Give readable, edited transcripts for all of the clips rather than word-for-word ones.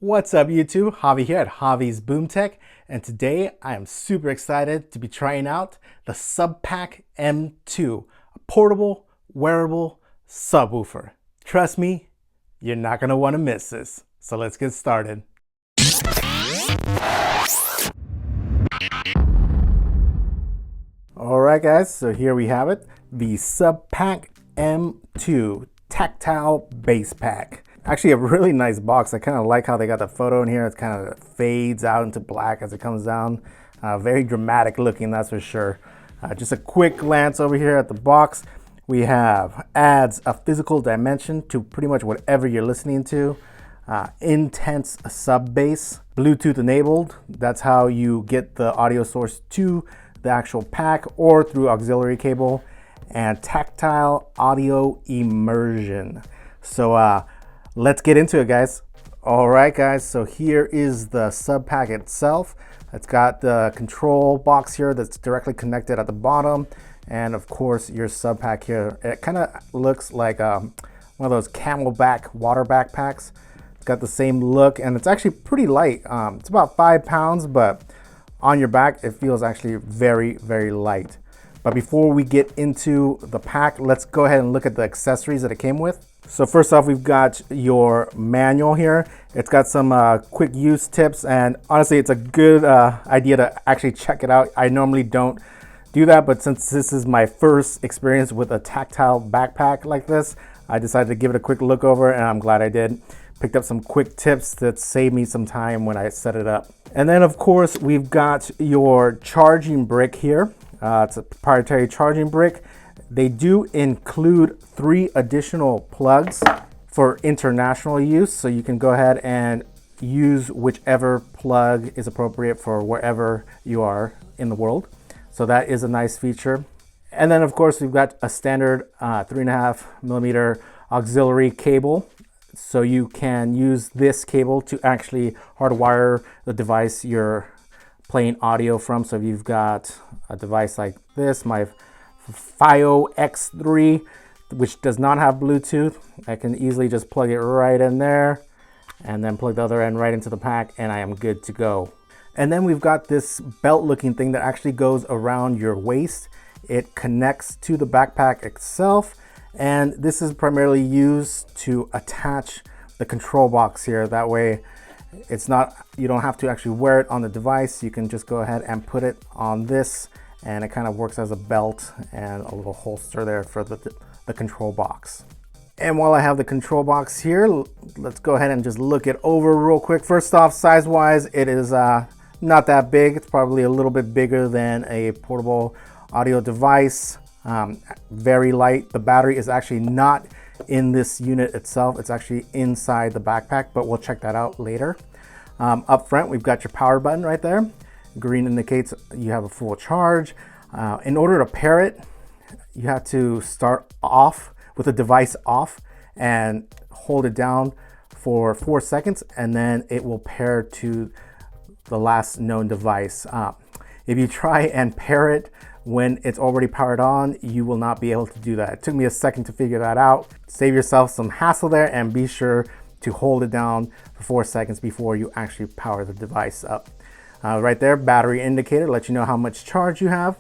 What's up YouTube? Javi here at Javi's Boom Tech, and today I am super excited to be trying out the SubPac M2, a portable, wearable subwoofer. Trust me, you're not going to want to miss this. So let's get started. Alright guys, so here we have it, the SubPac M2 Tactile Bass Pack. Actually a really nice box. I kind of like how they got the photo in here. It kind of fades out into black as it comes down. Very dramatic looking, that's for sure. Just a quick glance over here at the box. We have adds a physical dimension to pretty much whatever you're listening to. Intense sub bass, Bluetooth enabled. That's how you get the audio source to the actual pack or through auxiliary cable. And tactile audio immersion. So let's get into it, guys. All right, guys, so here is the SubPac itself. It's got the control box here that's directly connected at the bottom. And of course, your SubPac here. It kind of looks like one of those camelback water backpacks. It's got the same look, and it's actually pretty light. It's about 5 pounds, but on your back, it feels actually very, very light. But before we get into the pack, let's go ahead and look at the accessories that it came with. So first off, we've got your manual here. It's got some quick use tips, and honestly, it's a good idea to actually check it out. I normally don't do that, but since this is my first experience with a tactile backpack like this, I decided to give it a quick look over, and I'm glad I did. Picked up some quick tips that saved me some time when I set it up. And then of course, we've got your charging brick here. It's a proprietary charging brick. They do include 3 additional plugs for international use, so you can go ahead and use whichever plug is appropriate for wherever you are in the world. So that is a nice feature. And then of course we've got a standard 3.5mm auxiliary cable. So you can use this cable to actually hardwire the device you're playing audio from. So if you've got a device like this, my FiO X3, which does not have Bluetooth, I can easily just plug it right in there and then plug the other end right into the pack, and I am good to go. And then we've got this belt looking thing that actually goes around your waist. It connects to the backpack itself, and this is primarily used to attach the control box here. That way it's not, you don't have to actually wear it on the device. You can just go ahead and put it on this, and it kind of works as a belt and a little holster there for the control box. And while I have the control box here, let's go ahead and just look it over real quick. First off, size wise, it is not that big. It's probably a little bit bigger than a portable audio device. Very light. The battery is actually not in this unit itself. It's actually inside the backpack, but we'll check that out later. Up front, we've got your power button right there. Green indicates you have a full charge. In order to pair it, you have to start off with the device off and hold it down for 4 seconds, and then it will pair to the last known device. If you try and pair it when it's already powered on, you will not be able to do that. It took me a second to figure that out. Save yourself some hassle there, and be sure to hold it down for 4 seconds before you actually power the device up. Right there, battery indicator, let you know how much charge you have.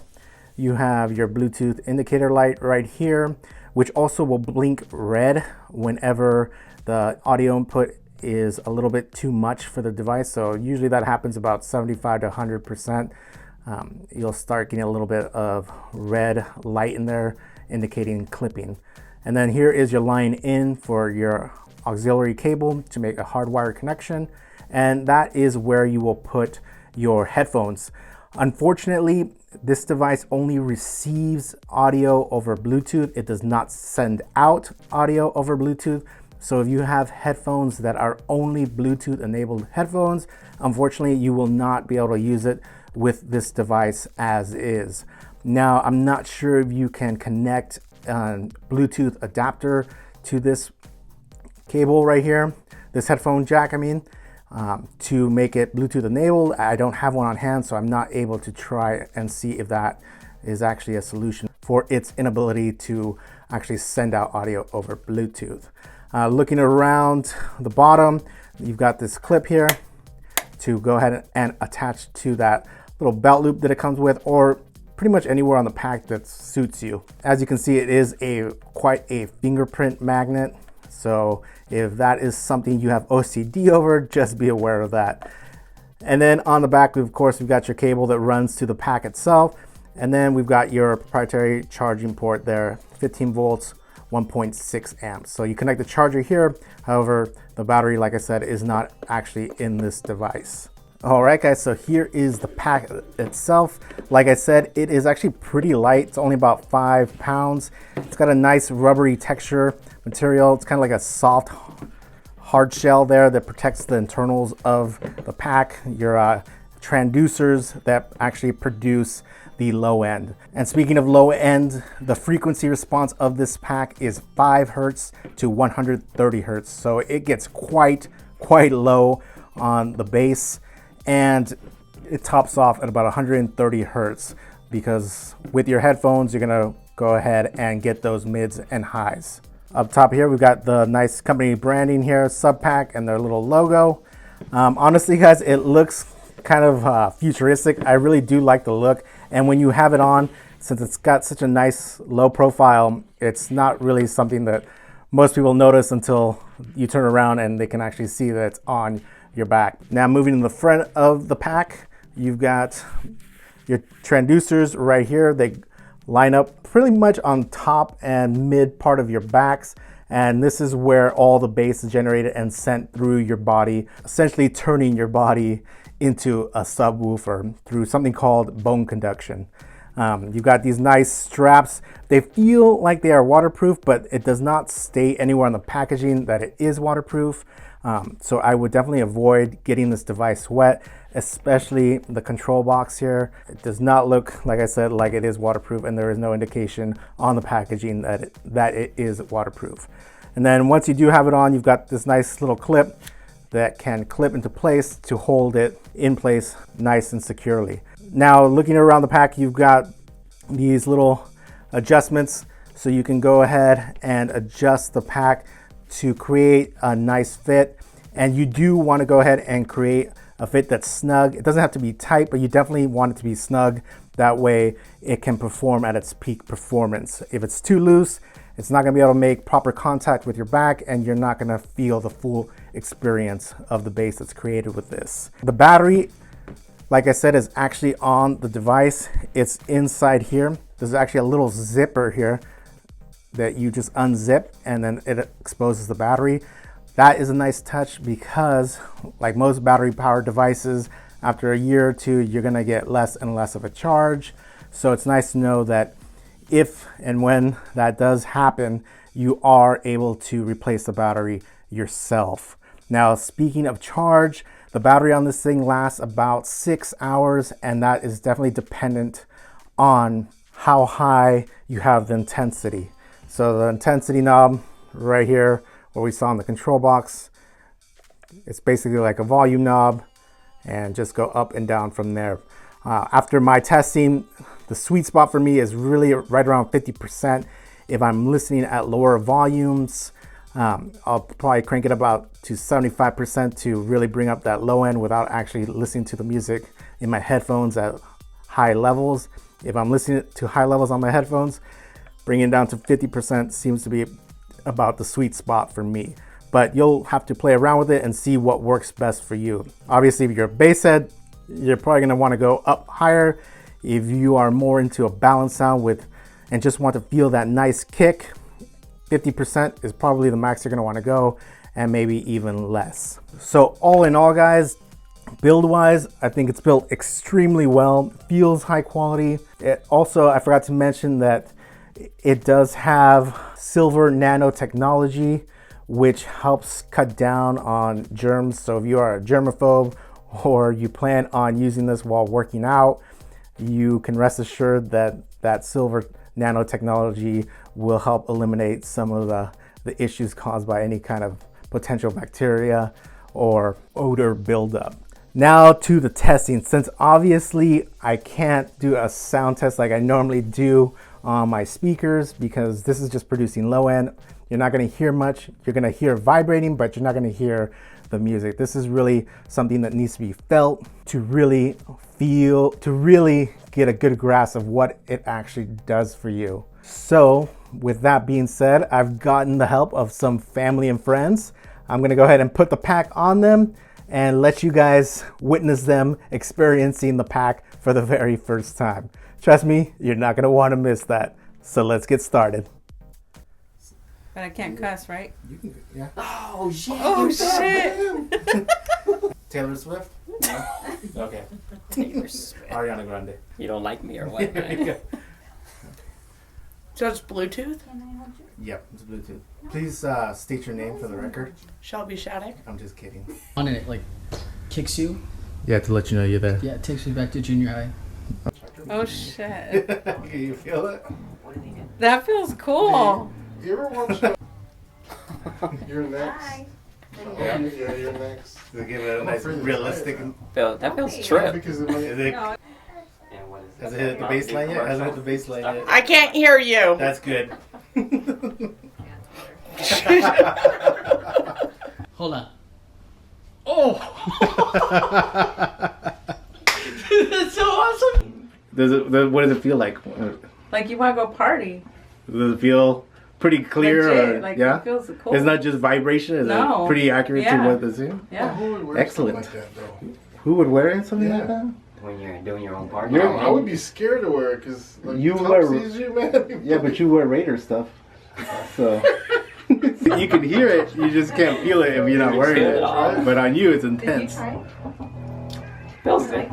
You have your Bluetooth indicator light right here, which also will blink red whenever the audio input is a little bit too much for the device. So usually that happens about 75 to 100%. You'll start getting a little bit of red light in there indicating clipping. And then here is your line in for your auxiliary cable to make a hardwired connection. And that is where you will put your headphones. Unfortunately, this device only receives audio over Bluetooth. It does not send out audio over Bluetooth. So if you have headphones that are only Bluetooth enabled headphones, unfortunately, you will not be able to use it with this device as is. Now, I'm not sure if you can connect a Bluetooth adapter to this cable right here, this headphone jack, I mean, to make it Bluetooth enabled. I don't have one on hand, so I'm not able to try and see if that is actually a solution for its inability to actually send out audio over Bluetooth. Looking around the bottom, You've got this clip here to go ahead and attach to that little belt loop that it comes with, or pretty much anywhere on the pack that suits you. As you can see, it is quite a fingerprint magnet. So if that is something you have OCD over, just be aware of that. And then on the back, of course, we've got your cable that runs to the pack itself. And then we've got your proprietary charging port there, 15 volts, 1.6 amps. So you connect the charger here. However, the battery, like I said, is not actually in this device. All right, guys, so here is the pack itself. Like I said, it is actually pretty light. It's only about 5 pounds. It's got a nice rubbery texture material. It's kind of like a soft, hard shell there that protects the internals of the pack, your transducers that actually produce the low end. And speaking of low end, the frequency response of this pack is 5 hertz to 130 hertz. So it gets quite low on the bass, and it tops off at about 130 hertz, because with your headphones, you're gonna go ahead and get those mids and highs. Up top here, we've got the nice company branding here, SubPac, and their little logo. Honestly, guys, it looks kind of futuristic. I really do like the look. And when you have it on, since it's got such a nice low profile, it's not really something that most people notice until you turn around and they can actually see that it's on your back. Now moving to the front of the pack, you've got your transducers right here. They line up pretty much on top and mid part of your backs. And this is where all the bass is generated and sent through your body, essentially turning your body into a subwoofer through something called bone conduction. You've got these nice straps. They feel like they are waterproof, but it does not state anywhere on the packaging that it is waterproof. So I would definitely avoid getting this device wet, especially the control box here. It does not look, like I said, like it is waterproof, and there is no indication on the packaging that it is waterproof. And then once you do have it on, you've got this nice little clip that can clip into place to hold it in place nice and securely. Now looking around the pack, you've got these little adjustments, so you can go ahead and adjust the pack to create a nice fit. And you do want to go ahead and create a fit that's snug. It doesn't have to be tight, but you definitely want it to be snug. That way it can perform at its peak performance. If it's too loose, it's not going to be able to make proper contact with your back, and you're not going to feel the full experience of the bass that's created with this. The battery, like I said, is actually on the device. It's inside here. There's actually a little zipper here that you just unzip, and then it exposes the battery. That is a nice touch, because like most battery powered devices, after a year or two, you're going to get less and less of a charge. So it's nice to know that if and when that does happen, you are able to replace the battery yourself. Now, speaking of charge, the battery on this thing lasts about 6 hours, and that is definitely dependent on how high you have the intensity. So the intensity knob right here, what we saw in the control box, it's basically like a volume knob, and just go up and down from there. After my testing, the sweet spot for me is really right around 50%. If I'm listening at lower volumes, I'll probably crank it about to 75% to really bring up that low end without actually listening to the music in my headphones at high levels. If I'm listening to high levels on my headphones, bringing it down to 50% seems to be about the sweet spot for me. But you'll have to play around with it and see what works best for you. Obviously, if you're a bass head, you're probably gonna wanna go up higher. If you are more into a balanced sound and just want to feel that nice kick, 50% is probably the max you're gonna wanna go, and maybe even less. So all in all, guys, build-wise, I think it's built extremely well, feels high quality. It also, I forgot to mention that it does have silver nanotechnology, which helps cut down on germs. So if you are a germaphobe or you plan on using this while working out, you can rest assured that that silver nanotechnology will help eliminate some of the issues caused by any kind of potential bacteria or odor buildup. Now to the testing. Since obviously I can't do a sound test like I normally do on my speakers, because this is just producing low end, you're not going to hear much. You're going to hear vibrating, but you're not going to hear the music. This is really something that needs to be felt to really feel, to really get a good grasp of what it actually does for you. So with that being said, I've gotten the help of some family and friends. I'm gonna go ahead and put the pack on them and let you guys witness them experiencing the pack for the very first time. Trust me, you're not gonna wanna miss that. So let's get started. But I can't cuss, right? You can, yeah. Oh shit! Oh shit! Taylor Swift? No? Okay. Taylor Swift. Ariana Grande. You don't like me or what? So it's Bluetooth? Yep, it's Bluetooth. Please state your name for the record. Shelby Shattuck. I'm just kidding. On it, like, kicks you. Yeah, to let you know you're there. Yeah, it takes me back to junior high. Oh shit! Can you feel it? That feels cool. You ever watch You're Next? Yeah, you're next. To give it a nice realistic. That feels trip. Because it might, Is it, has it hit the baseline yet? Hasn't hit the baseline yet. I can't hear you. That's good. Hold on. Oh! That's so awesome! What does it feel like? Like you want to go party? Does it feel pretty clear? Legit, Or, like yeah? it feels cool. It's not just vibration? Is No. it pretty accurate Yeah. to what this is? Yeah. who would wear Excellent. something like that, though? Who would wear something like Yeah. that? When you're doing your own party. You're- I would be scared to wear it because like, You Tom wear- sees you, man. Yeah, but you wear Raider stuff. So you can hear it, you just can't feel it if you're not wearing Feel it. it all. But on you, it's intense. Feels good.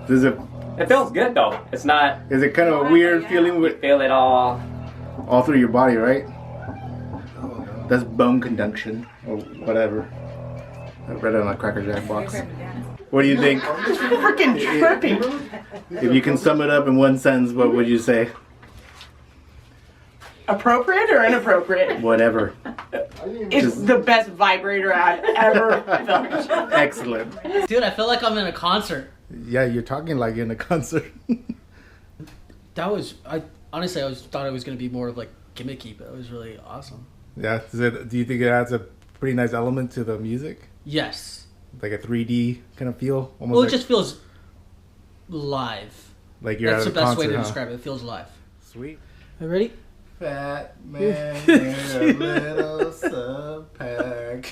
Does it? It feels good though. It's not. Is it kind of a weird feeling with Feel it all. all through your body, right? That's bone conduction or whatever. I read it on a Cracker Jack box. What do you think? Freaking trippy. If you can sum it up in one sentence, what would you say? Appropriate or inappropriate? Whatever. It's the best vibrator I've ever felt. Excellent. Dude, I feel like I'm in a concert. Yeah, you're talking like you're in a concert. That was, honestly, I thought it was going to be more of like gimmicky, but it was really awesome. Yeah. Do you think it adds a pretty nice element to the music? Yes. Like a 3D kind of feel? Almost Well, it like, just feels live. like you're That's at the a best concert, way to huh? describe it. It feels live. Sweet. You ready? Fat man in a little SubPac.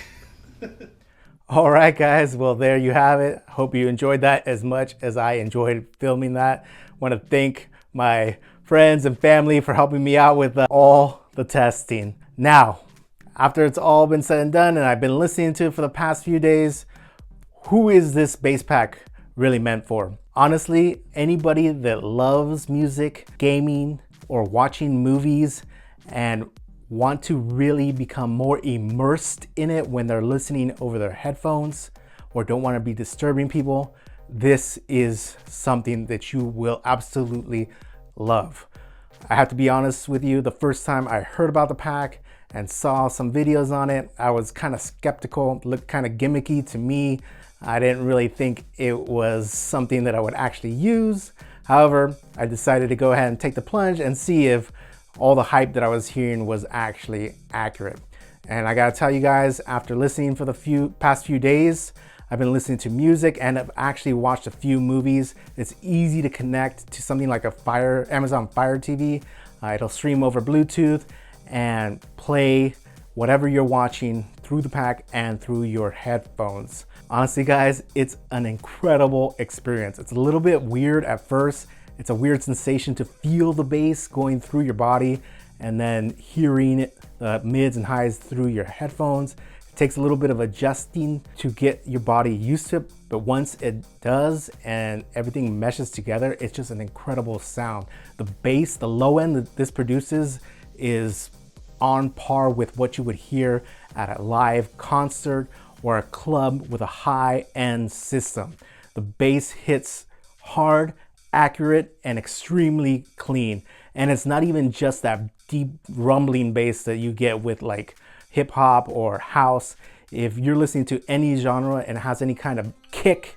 All right, guys. Well, there you have it. Hope you enjoyed that as much as I enjoyed filming that. Want to thank my friends and family for helping me out with all the testing. Now, after it's all been said and done and I've been listening to it for the past few days, who is this bass pack really meant for? Honestly, anybody that loves music, gaming, or watching movies and want to really become more immersed in it when they're listening over their headphones or don't want to be disturbing people, this is something that you will absolutely love. I have to be honest with you, the first time I heard about the pack and saw some videos on it, I was kind of skeptical. It looked kind of gimmicky to me. I didn't really think it was something that I would actually use. However, I decided to go ahead and take the plunge and see if all the hype that I was hearing was actually accurate. And I gotta tell you guys, after listening for the past few days, I've been listening to music and I've actually watched a few movies. It's easy to connect to something like a Amazon Fire TV. It'll stream over Bluetooth and play whatever you're watching through the pack and through your headphones. Honestly, guys, it's an incredible experience. It's a little bit weird at first. It's a weird sensation to feel the bass going through your body and then hearing the mids and highs through your headphones. It takes a little bit of adjusting to get your body used to it, but once it does and everything meshes together, it's just an incredible sound. The bass, the low end that this produces is on par with what you would hear at a live concert or a club with a high-end system. The bass hits hard, accurate, and extremely clean. And it's not even just that deep rumbling bass that you get with like hip hop or house. If you're listening to any genre and it has any kind of kick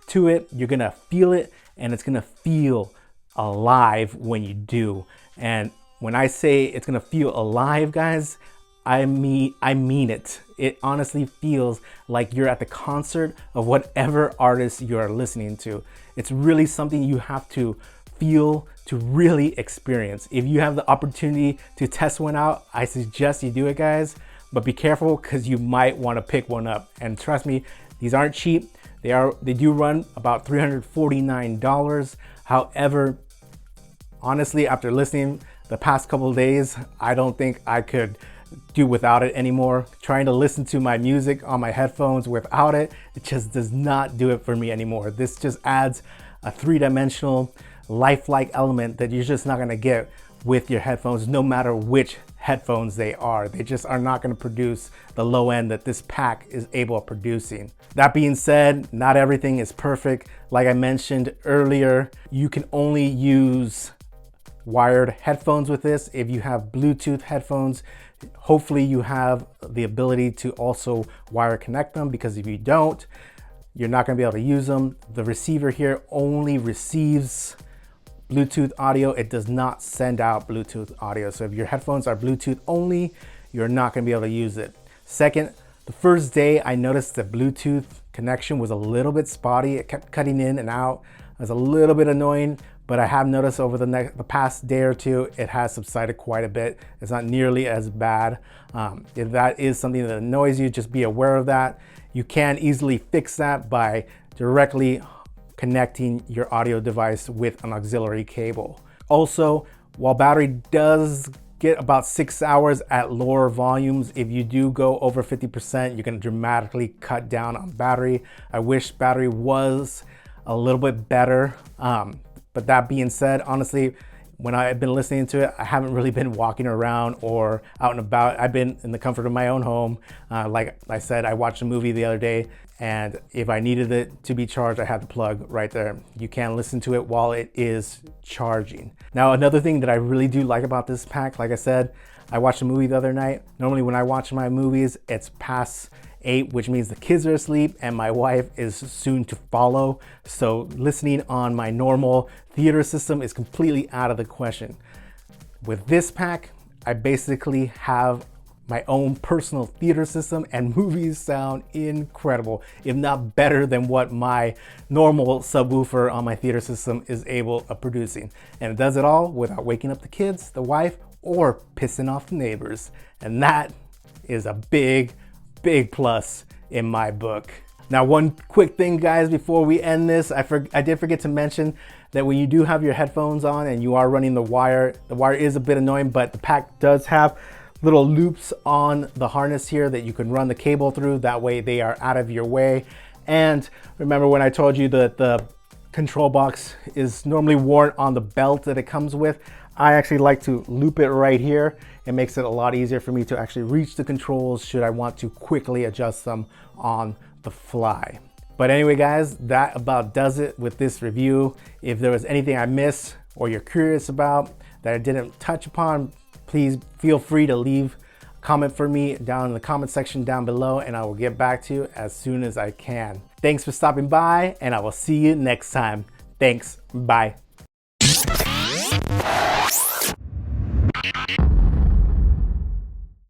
to it, you're gonna feel it and it's gonna feel alive when you do. And when I say it's gonna feel alive, guys, I mean it. It honestly feels like you're at the concert of whatever artist you are listening to. It's really something you have to feel to really experience. If you have the opportunity to test one out, I suggest you do it, guys. But be careful, because you might want to pick one up. And trust me, these aren't cheap. They do run about $349. However, honestly, after listening the past couple of days, I don't think I could do without it anymore. Trying to listen to my music on my headphones without it, it just does not do it for me anymore. This just adds a three-dimensional, lifelike element that you're just not gonna get with your headphones, no matter which headphones they are. They just are not gonna produce the low end that this pack is able of producing. That being said, not everything is perfect. Like I mentioned earlier, you can only use wired headphones with this. If you have Bluetooth headphones, hopefully you have the ability to also wire connect them, because if you don't, you're not gonna be able to use them. The receiver here only receives Bluetooth audio. It does not send out Bluetooth audio. So if your headphones are Bluetooth only, you're not gonna be able to use it. Second, the first day I noticed the Bluetooth connection was a little bit spotty. It kept cutting in and out. It was a little bit annoying, but I have noticed over the past day or two, it has subsided quite a bit. It's not nearly as bad. If that is something that annoys you, just be aware of that. You can easily fix that by directly connecting your audio device with an auxiliary cable. Also, while battery does get about 6 hours at lower volumes, if you do go over 50%, you can dramatically cut down on battery. I wish battery was a little bit better. But that being said, honestly, when I've been listening to it, I haven't really been walking around or out and about. I've been in the comfort of my own home. Like I said, I watched a movie the other day, and if I needed it to be charged, I had the plug right there. You can listen to it while it is charging. Now, another thing that I really do like about this pack, like I said, I watched a movie the other night. Normally when I watch my movies, it's past 8, which means the kids are asleep and my wife is soon to follow. So listening on my normal theater system is completely out of the question. With this pack, I basically have my own personal theater system, and movies sound incredible, if not better than what my normal subwoofer on my theater system is able of producing. And it does it all without waking up the kids, the wife, or pissing off the neighbors. And that is a big plus in my book. Now, one quick thing, guys, before we end this, I did forget to mention that when you do have your headphones on and you are running the wire is a bit annoying, but the pack does have little loops on the harness here that you can run the cable through. That way they are out of your way. And remember when I told you that the control box is normally worn on the belt that it comes with? I actually like to loop it right here. It makes it a lot easier for me to actually reach the controls should I want to quickly adjust them on the fly. But anyway, guys, that about does it with this review. If there was anything I missed or you're curious about that I didn't touch upon, please feel free to leave a comment for me down in the comment section down below, and I will get back to you as soon as I can. Thanks for stopping by, and I will see you next time. Thanks. Bye.